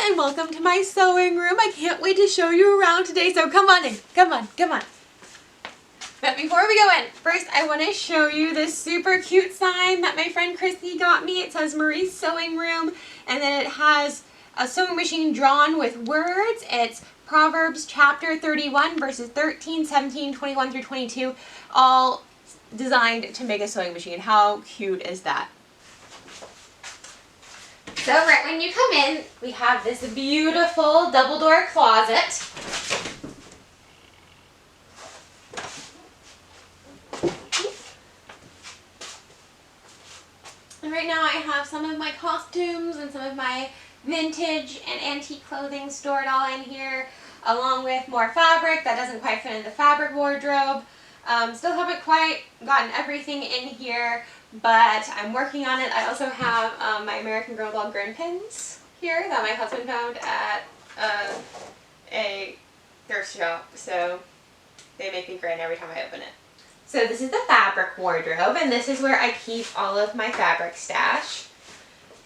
and welcome to my sewing room. I can't wait to show you around today, so come on in. Come on. But before we go in, first I want to show you this super cute sign that my friend Chrissy got me. It says Marie's Sewing Room, and then it has a sewing machine drawn with words. It's Proverbs chapter 31, verses 13, 17, 21 through 22, all designed to make a sewing machine. How cute is that? So right when you come in, we have this beautiful double door closet. And right now I have some of my costumes and some of my vintage and antique clothing stored all in here, along with more fabric that doesn't quite fit in the fabric wardrobe. Still haven't quite gotten everything in here, but I'm working on it. I also have my American Girl Doll grin pins here that my husband found at a thrift shop, so they make me grin every time I open it. So this is the fabric wardrobe, and this is where I keep all of my fabric stash.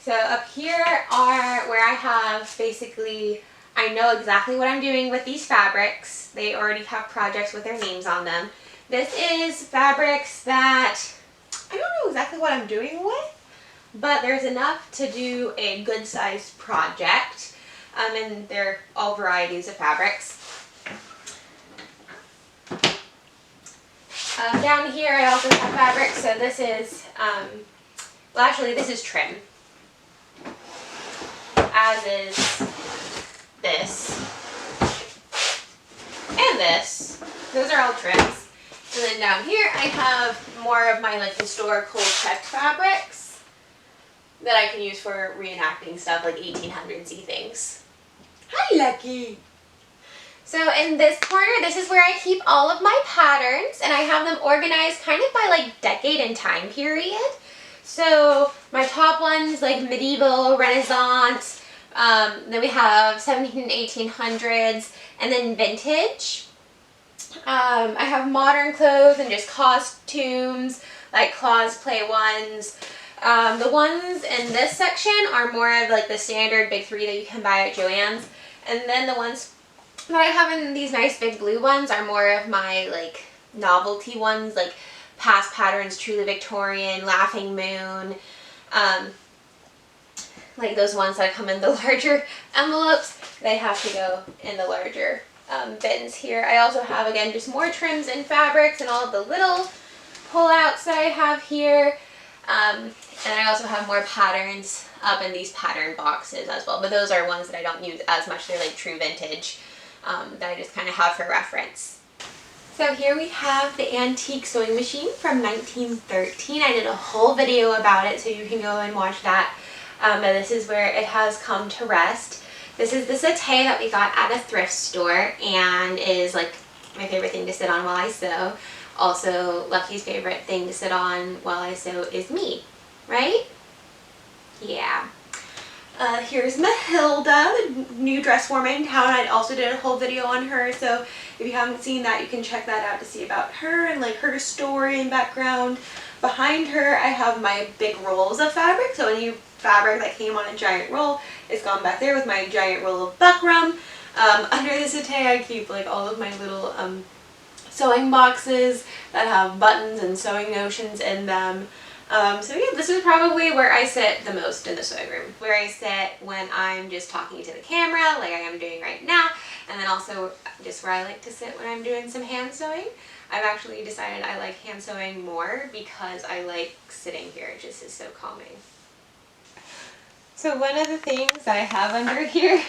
So up here are where I have basically, I know exactly what I'm doing with these fabrics. They already have projects with their names on them. This is fabrics that I don't know exactly what I'm doing with, but there's enough to do a good sized project, and they're all varieties of fabrics. Down here I also have fabric, so this is, well actually this is trim, as is this, and this. Those are all trims. And then down here I have more of my like historical checked fabrics that I can use for reenacting stuff like 1800s-y things. Hi Lucky! So in this corner, this is where I keep all of my patterns, and I have them organized kind of by like decade and time period. So my top one's like medieval, Renaissance, then we have 17 and 1800s, and then vintage. I have modern clothes and just costumes, like cosplay ones. The ones in this section are more of like the standard big three that you can buy at Joann's, and then the ones that I have in these nice big blue ones are more of my like novelty ones, like past patterns, truly Victorian, Laughing Moon, like those ones that come in the larger envelopes. They have to go in the larger bins here. I also have, again, just more trims and fabrics and all of the little pull-outs that I have here. And I also have more patterns up in these pattern boxes as well, but those are ones that I don't use as much. They're like true vintage, that I just kind of have for reference. So here we have the antique sewing machine from 1913. I did a whole video about it, so you can go and watch that. But this is where it has come to rest. This is the settee that we got at a thrift store and is like my favorite thing to sit on while I sew. Also, Lucky's favorite thing to sit on while I sew is me, right? Yeah. Here's Matilda, the new dress warmer in town. I also did a whole video on her, so if you haven't seen that, you can check that out to see about her and like her story and background. Behind her, I have my big rolls of fabric, so any fabric that came on a giant roll is gone back there with my giant roll of buckram. Under the settee, I keep like all of my little sewing boxes that have buttons and sewing notions in them. So yeah, this is probably where I sit the most in the sewing room. Where I sit when I'm just talking to the camera, like I am doing right now, and then also just where I like to sit when I'm doing some hand sewing. I've actually decided I like hand sewing more because I like sitting here. It just is so calming. So one of the things I have under here,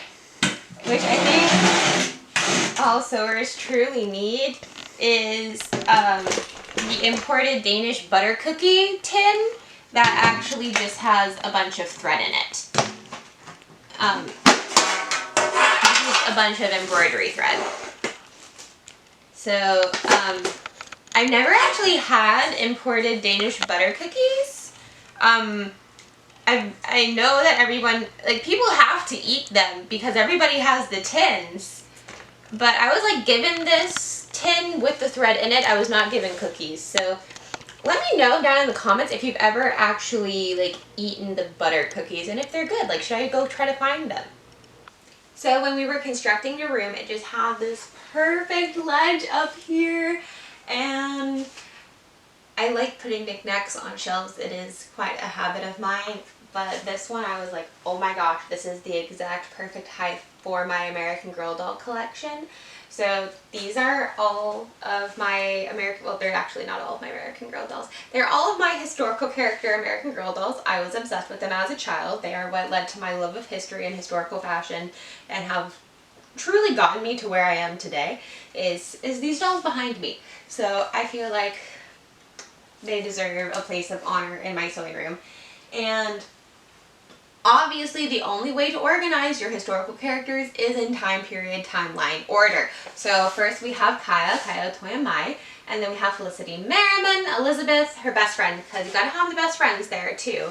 which I think all sewers truly need, is the imported Danish butter cookie tin that actually just has a bunch of thread in it. A bunch of embroidery thread. So I've never actually had imported Danish butter cookies. I know that everyone, like people have to eat them because everybody has the tins, but I was like given this tin with the thread in it. I was not given cookies. So let me know down in the comments if you've ever actually like eaten the butter cookies and if they're good. Like, should I go try to find them? So when we were constructing the room, it just had this perfect ledge up here, and I like putting knickknacks on shelves. It is quite a habit of mine, but this one I was like, oh my gosh, this is the exact perfect height for my American Girl doll collection. So these are all of my well, they're actually not all of my American Girl dolls. They're all of my historical character American Girl dolls. I was obsessed with them as a child. They are what led to my love of history and historical fashion, and have truly gotten me to where I am today, is these dolls behind me. So I feel like they deserve a place of honor in my sewing room. And obviously, the only way to organize your historical characters is in time period, timeline order. So first we have Kaya Toya Mai, and then we have Felicity Merriman, Elizabeth, her best friend, because you gotta have the best friends there too.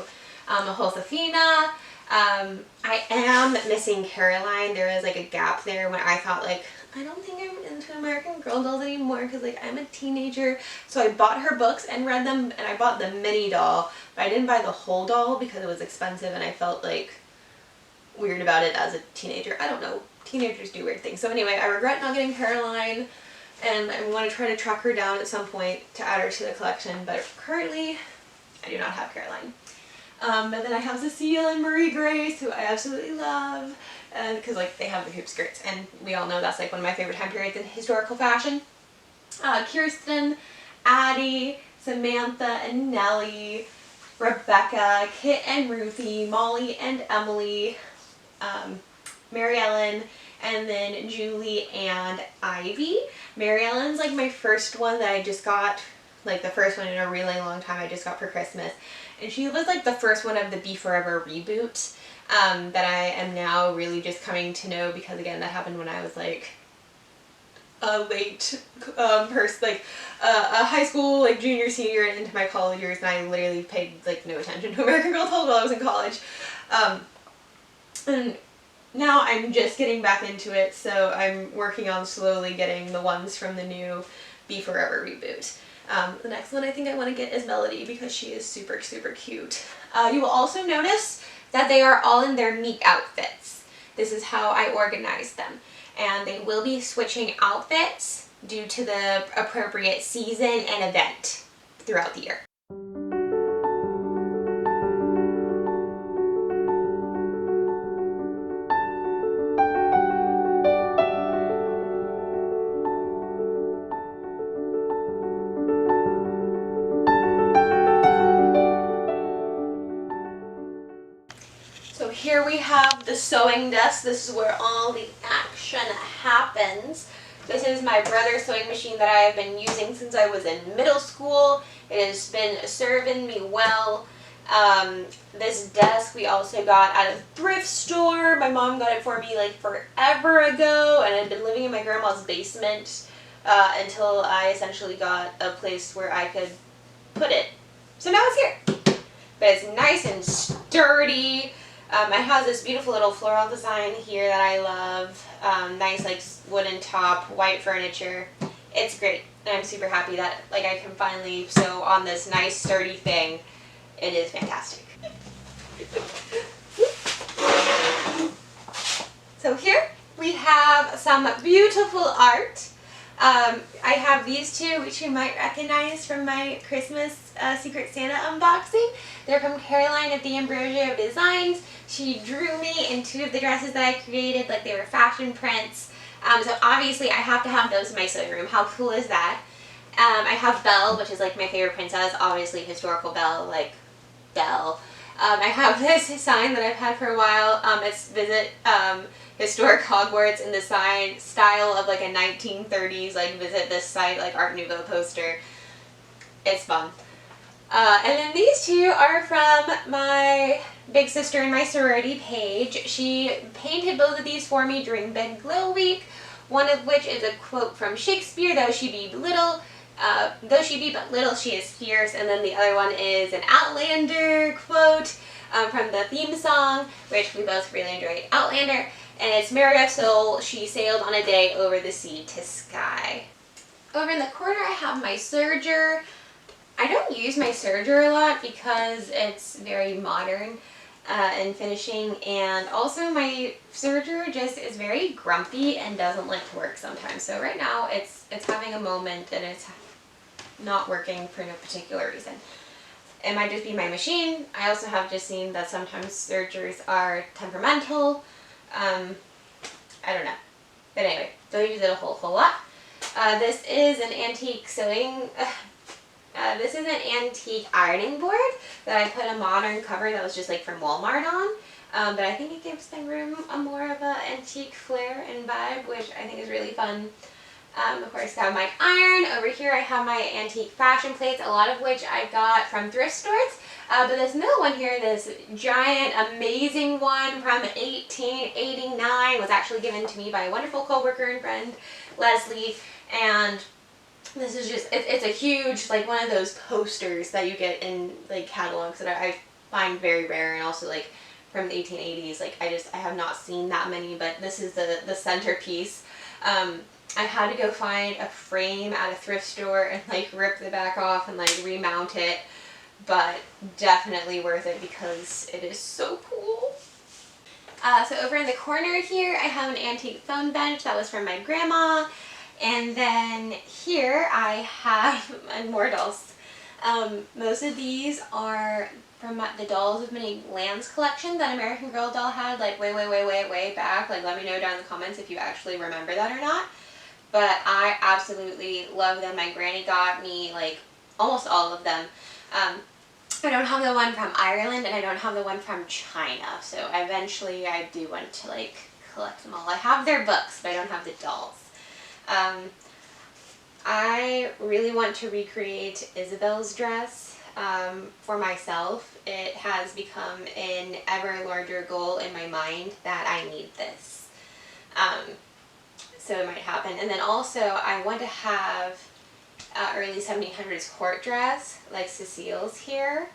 Josefina. I am missing Caroline. There is like a gap there when I thought like, I don't think I'm into American Girl dolls anymore because like I'm a teenager. So I bought her books and read them, and I bought the mini doll, but I didn't buy the whole doll because it was expensive and I felt like weird about it as a teenager. I don't know. Teenagers do weird things. So anyway, I regret not getting Caroline, and I want to try to track her down at some point to add her to the collection, but currently I do not have Caroline. And then I have Cecile and Marie Grace, who I absolutely love, because like they have the hoop skirts, and we all know that's like one of my favorite time periods in historical fashion. Kirsten, Addie, Samantha and Nellie, Rebecca, Kit and Ruthie, Molly and Emily, Mary Ellen, and then Julie and Ivy. Mary Ellen's like my first one that I just got, like the first one in a really long time I just got for Christmas. And she was like the first one of the Be Forever reboot that I am now really just coming to know, because again, that happened when I was like a late person, like a high school, like junior, senior, and into my college years, and I literally paid like no attention to American Girl dolls while I was in college. And now I'm just getting back into it, so I'm working on slowly getting the ones from the new Be Forever reboot. The next one I think I want to get is Melody, because she is super, super cute. You will also notice that they are all in their meet outfits. This is how I organize them. And they will be switching outfits due to the appropriate season and event throughout the year. Here we have the sewing desk. This is where all the action happens. This is my brother's sewing machine that I have been using since I was in middle school. It has been serving me well. This desk we also got at a thrift store. My mom got it for me like forever ago, and I'd been living in my grandma's basement until I essentially got a place where I could put it. So now it's here. But it's nice and sturdy. It has this beautiful little floral design here that I love. Nice like wooden top, white furniture. It's great. And I'm super happy that like I can finally sew on this nice sturdy thing. It is fantastic. So here we have some beautiful art. I have these two, which you might recognize from my Christmas Secret Santa unboxing. They're from Caroline at the Ambrosia of Designs. She drew me in two of the dresses that I created, like they were fashion prints. So obviously I have to have those in my sewing room. How cool is that? I have Belle, which is like my favorite princess, obviously historical Belle, like Belle. I have this sign that I've had for a while. It's Visit Historic Hogwarts in the style of like a 1930s, like visit this site, like Art Nouveau poster. It's fun. And then these two are from my big sister in my sorority, Paige. She painted both of these for me during Big Glow Week, one of which is a quote from Shakespeare, though she be but little, she is fierce, and then the other one is an Outlander quote from the theme song, which we both really enjoyed, Outlander, and it's Meredith Soul, she sailed on a day over the sea to sky. Over in the corner I have my serger. I don't use my serger a lot because it's very modern. and finishing, and also my serger just is very grumpy and doesn't like to work sometimes. So right now it's having a moment and it's not working for no particular reason. It might just be my machine. I also have just seen that sometimes sergers are temperamental. I don't know. But anyway, don't use it a whole lot. This is an antique this is an antique ironing board that I put a modern cover that was just like from Walmart on. But I think it gives my room a more of an antique flair and vibe, which I think is really fun. Of course, I have my iron. Over here I have my antique fashion plates, a lot of which I got from thrift stores. But this middle one here, this giant, amazing one from 1889 was actually given to me by a wonderful coworker and friend, Leslie. And this is just, it's a huge, like one of those posters that you get in like catalogs that I find very rare, and also like from the 1880s. Like I have not seen that many, but this is the centerpiece. I had to go find a frame at a thrift store and like rip the back off and like remount it, but definitely worth it because it is so cool. So over in the corner here I have an antique phone bench that was from my grandma, and then here I have more dolls. Most of these are from the Dolls of Many Lands collection that American Girl doll had like way back. Like let me know down in the comments if you actually remember that or not. But I absolutely love them. My granny got me like almost all of them. I don't have the one from Ireland and I don't have the one from China. So eventually I do want to like collect them all. I have their books, but I don't have the dolls. I really want to recreate Isabel's dress for myself. It has become an ever larger goal in my mind that I need this. So it might happen. And then also I want to have early 1700s court dress like Cecile's here.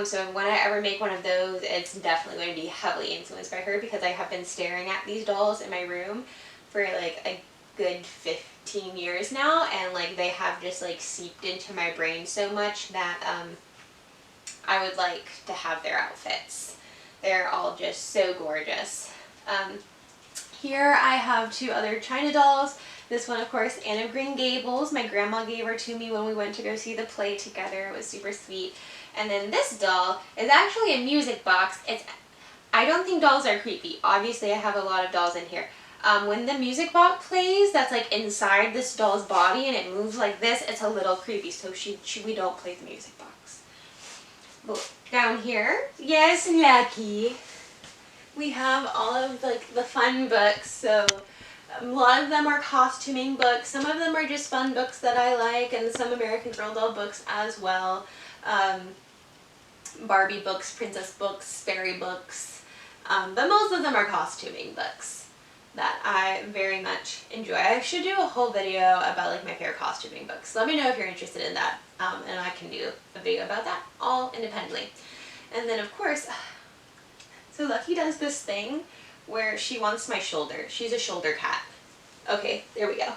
So when I ever make one of those, it's definitely going to be heavily influenced by her, because I have been staring at these dolls in my room for like a good 15 years now, and like they have just like seeped into my brain so much that I would like to have their outfits. They're all just so gorgeous. Here I have two other China dolls. This one, of course, Anne of Green Gables. My grandma gave her to me when we went to go see the play together. It was super sweet. And then this doll is actually a music box. I don't think dolls are creepy. Obviously, I have a lot of dolls in here. When the music box plays, that's like inside this doll's body and it moves like this, it's a little creepy. So we don't play the music box. But down here, yes, Lucky. We have all of like the fun books. So a lot of them are costuming books. Some of them are just fun books that I like, and some American Girl doll books as well. Barbie books, princess books, fairy books. But most of them are costuming books that I very much enjoy. I should do a whole video about like my favorite costuming books. Let me know if you're interested in that, and I can do a video about that all independently. And then of course, so Lucky does this thing where she wants my shoulder. She's a shoulder cat. Okay, there we go.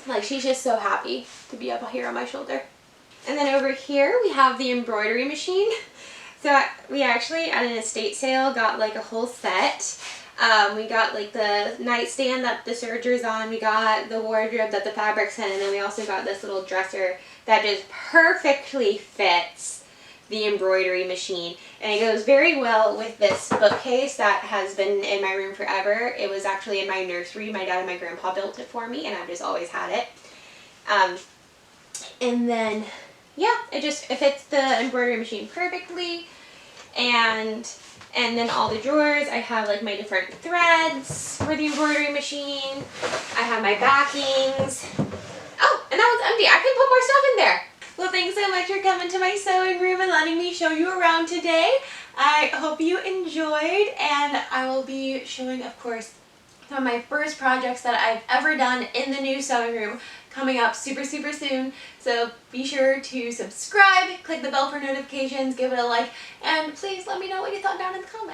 Like she's just so happy to be up here on my shoulder. And then over here we have the embroidery machine. So we actually at an estate sale got like a whole set. We got like the nightstand that the serger's on, we got the wardrobe that the fabric's in, and then we also got this little dresser that just perfectly fits the embroidery machine. And it goes very well with this bookcase that has been in my room forever. It was actually in my nursery. My dad and my grandpa built it for me, and I've just always had it. And then, yeah, it fits the embroidery machine perfectly. And then all the drawers, I have like my different threads for the embroidery machine. I have my backings. Oh, and that one's empty. I can put more stuff in there. Well, thanks so much for coming to my sewing room and letting me show you around today. I hope you enjoyed, and I will be showing, of course, some of my first projects that I've ever done in the new sewing room coming up super soon. So be sure to subscribe, click the bell for notifications, give it a like, and please let me know what you thought down in the comments.